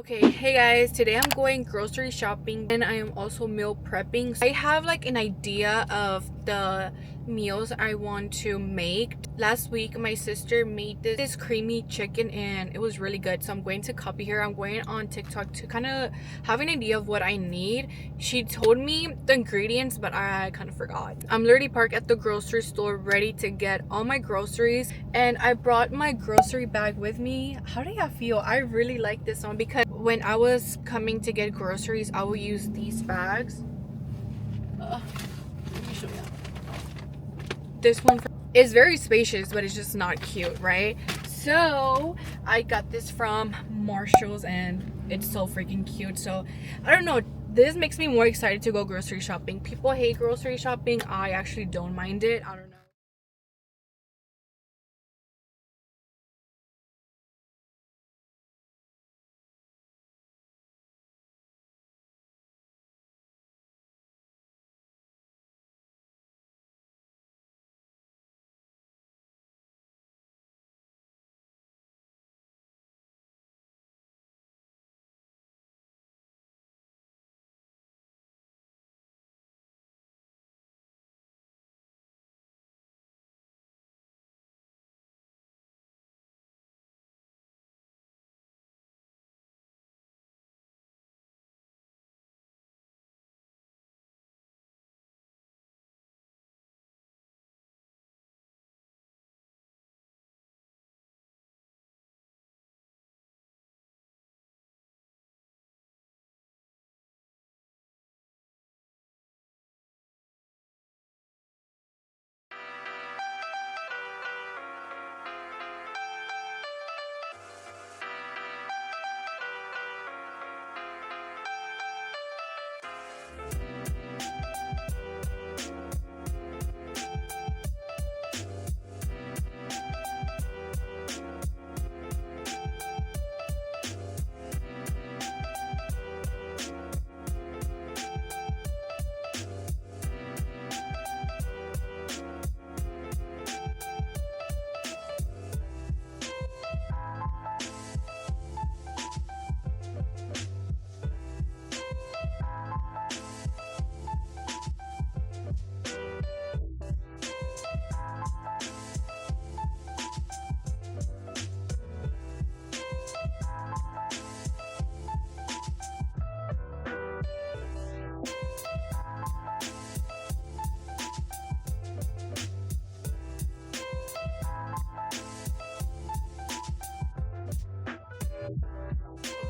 Okay, hey guys, today I'm going grocery shopping and I am also meal prepping. I have like an idea of the meals I want to make. Last week my sister made this creamy chicken and it was really good, so I'm going to copy her. I'm going on TikTok to kind of have an idea of what I need. She told me the ingredients, but I kind of forgot. I'm literally parked at the grocery store ready to get all my groceries, and I brought my grocery bag with me. How do I feel? I really like this one because when I was coming to get groceries, I will use these bags. Let me show you. This one is very spacious, but it's just not cute, right? So I got this from Marshall's and it's so freaking cute. So I don't know, this makes me more excited to go grocery shopping. People hate grocery shopping. I actually don't mind it. I don't know.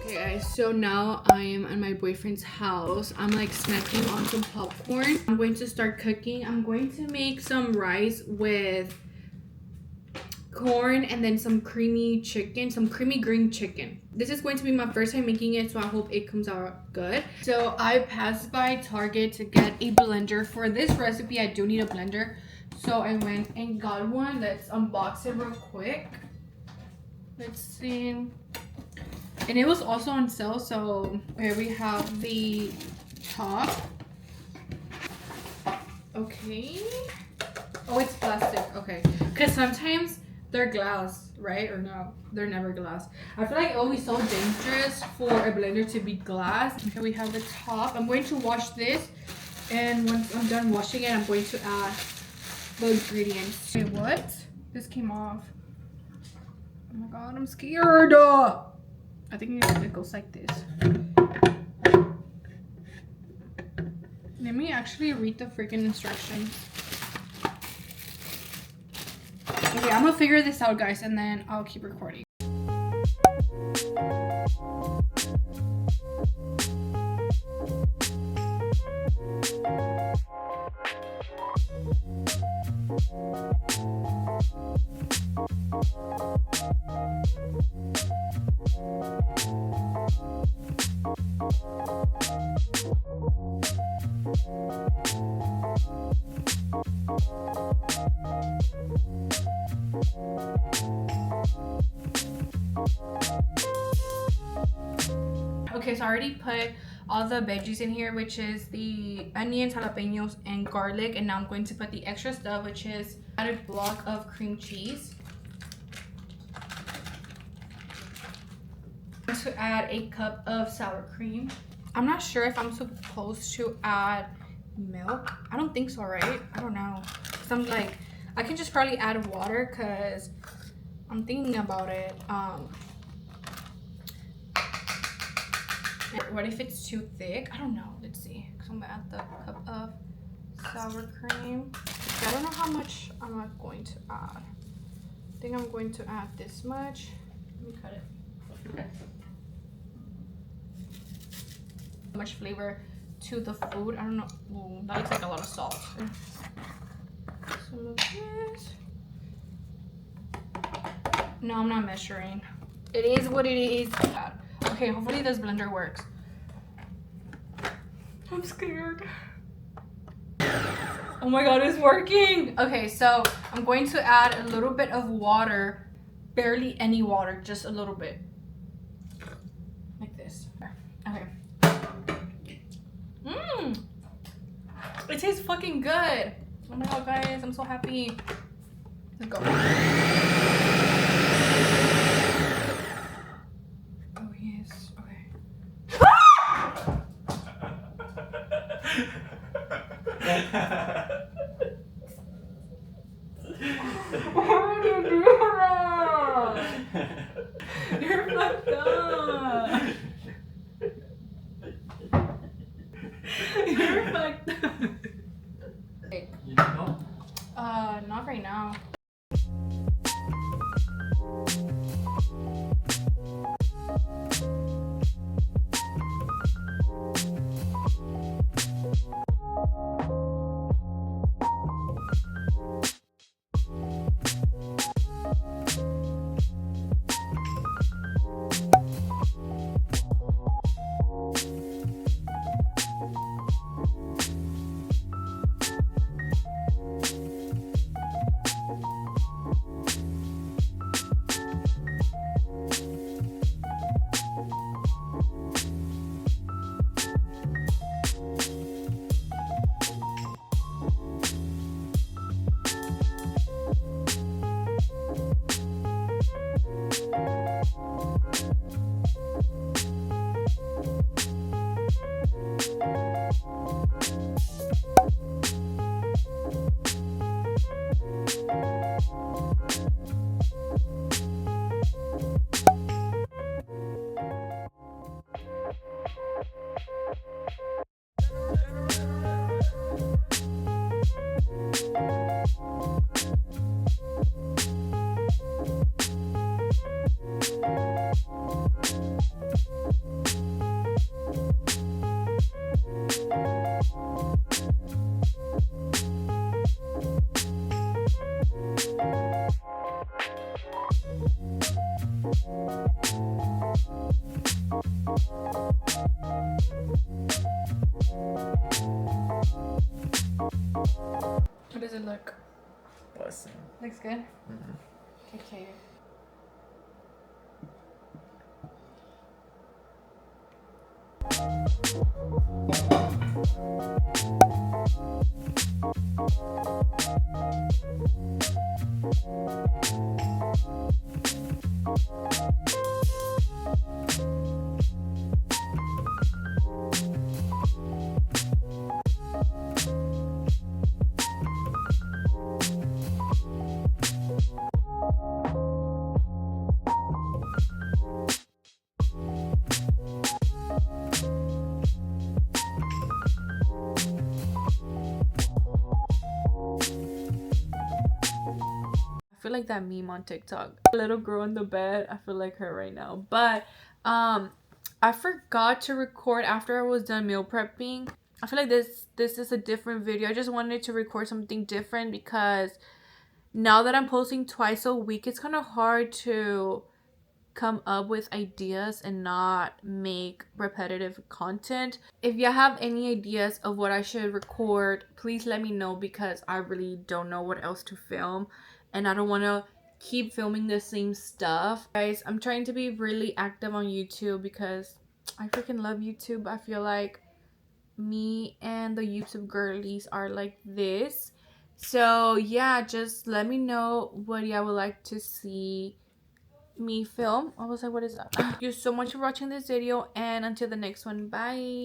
Okay guys, so now I am at my boyfriend's house. I'm like snacking on some popcorn. I'm going to start cooking. I'm going to make some rice with corn and then some creamy chicken, some creamy green chicken. This is going to be my first time making it, so I hope it comes out good. So I passed by Target to get a blender. For this recipe, I do need a blender. So I went and got one. Let's unbox it real quick. Let's see. And it was also on sale, so here we have the top. Okay. Oh, it's plastic. Okay. Because sometimes they're glass, right? Or no, they're never glass. I feel like it would be so dangerous for a blender to be glass. Okay, we have the top. I'm going to wash this. And once I'm done washing it, I'm going to add the ingredients. Wait, what? This came off. Oh my god, I'm scared. I think it goes like this. Let me actually read the freaking instructions. Okay, I'm gonna figure this out, guys, and then I'll keep recording. Okay, so I already put all the veggies in here, which is the onions, jalapenos, and garlic. And now I'm going to put the extra stuff, which is added block of cream cheese. to add a cup of sour cream. I'm not sure if I'm supposed to add milk. I don't think so, right? I don't know. Cause I'm like, I can just probably add water because I'm thinking about it. What if it's too thick? I don't know. Let's see. Cause I'm gonna add the cup of sour cream. I don't know how much I'm not going to add. I think I'm going to add this much. Let me cut it. Much flavor to the food. I don't know. Ooh, that looks like a lot of salt. Some of this. No, I'm not measuring. It is what it is. Okay, hopefully this blender works. I'm scared. Oh my god, it's working. Okay, so I'm going to add a little bit of water. Barely any water, just a little bit. Like this. Okay. Mmm. It tastes fucking good. Oh my god, guys, I'm so happy. Let's go. Oh, yes. Okay. Why did you do that? You're fucked up. You're fucked up. You know? Not right now. How does it look? Bussin'. Looks good? Mm-hmm. Okay. I feel like that meme on TikTok. Little girl in the bed. I feel like her right now. But I forgot to record after I was done meal prepping. I feel like this is a different video. I just wanted to record something different because now that I'm posting twice a week, it's kind of hard to come up with ideas and not make repetitive content. If you have any ideas of what I should record, please let me know because I really don't know what else to film and I don't want to keep filming the same stuff. Guys, I'm trying to be really active on YouTube because I freaking love YouTube. I feel like me and the YouTube girlies are like this. So yeah, just let me know what y'all would like to see me film. I was like, what is that? Thank you so much for watching this video, and until the next one, bye.